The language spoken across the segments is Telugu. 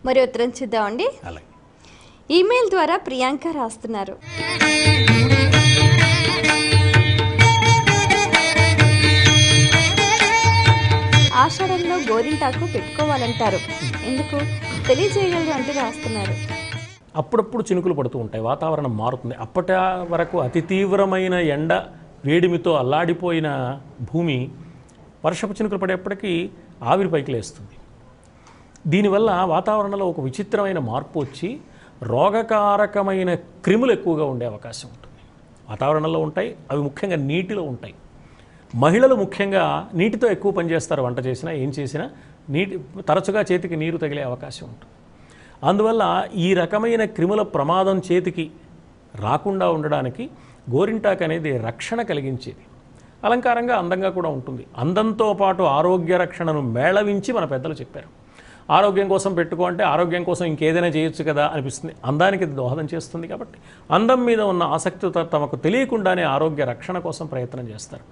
మరి ఉత్తరం చూద్దామండి. అలాగే. ఈమెయిల్ ద్వారా ప్రియాంక రాస్తున్నారు. ఆషాఢంలో గోరింటాకు పెట్టుకోవాలంటారు, ఎందుకు తెలియజేయగలరు అంటూ రాస్తున్నారు. అప్పుడప్పుడు చినుకులు పడుతూ ఉంటాయి, వాతావరణం మారుతుంది. అప్పటి వరకు అతి తీవ్రమైన ఎండ వేడిమితో అల్లాడిపోయిన భూమి వర్షపు చినుకులు పడేప్పటికీ ఆవిరి పైకి లేస్తుంది. దీనివల్ల వాతావరణంలో ఒక విచిత్రమైన మార్పు వచ్చి రోగకారకమైన క్రిములు ఎక్కువగా ఉండే అవకాశం ఉంటుంది. వాతావరణంలో ఉంటాయి, అవి ముఖ్యంగా నీటిలో ఉంటాయి. మహిళలు ముఖ్యంగా నీటితో ఎక్కువ పనిచేస్తారు, వంట చేసినా ఏం చేసినా తరచుగా చేతికి నీరు తగిలే అవకాశం ఉంటుంది. అందువల్ల ఈ రకమైన క్రిముల ప్రమాదం చేతికి రాకుండా ఉండడానికి గోరింటాకు అనేది రక్షణ కలిగించేది. అలంకారంగా అందంగా కూడా ఉంటుంది. అందంతో పాటు ఆరోగ్య రక్షణను మేళవించి మన పెద్దలు చెప్పారు. ఆరోగ్యం కోసం పెట్టుకో అంటే ఆరోగ్యం కోసం ఇంకేదైనా చేయొచ్చు కదా అనిపిస్తుంది. అందానికి దోహదం చేస్తుంది కాబట్టి అందం మీద ఉన్న ఆసక్తితో తమకు తెలియకుండానే ఆరోగ్య రక్షణ కోసం ప్రయత్నం చేస్తారు.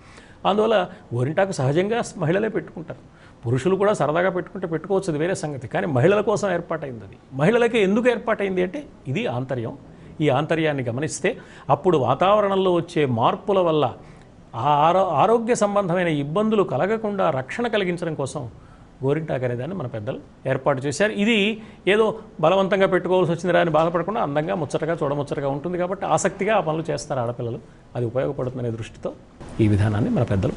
అందువల్ల గోరింటాకు సహజంగా మహిళలే పెట్టుకుంటారు. పురుషులు కూడా సరదాగా పెట్టుకోవచ్చు, అది వేరే సంగతి. కానీ మహిళల కోసం ఏర్పాటైంది. అది మహిళలకి ఎందుకు ఏర్పాటైంది అంటే ఇది ఆంతర్యం. ఈ ఆంతర్యాన్ని గమనిస్తే అప్పుడు వాతావరణంలో వచ్చే మార్పుల వల్ల ఆరోగ్య సంబంధమైన ఇబ్బందులు కలగకుండా రక్షణ కలిగించడం కోసం గోరింటాకు అనేదాన్ని మన పెద్దలు ఏర్పాటు చేశారు. ఇది ఏదో బలవంతంగా పెట్టుకోవాల్సి వచ్చిందిరా అని బాధపడకుండా అందంగా ముచ్చటగా చూడముచ్చటగా ఉంటుంది కాబట్టి ఆసక్తిగా ఆ పనులు చేస్తారు ఆడపిల్లలు. అది ఉపయోగపడుతుందనే దృష్టితో ఈ విధానాన్ని మన పెద్దలు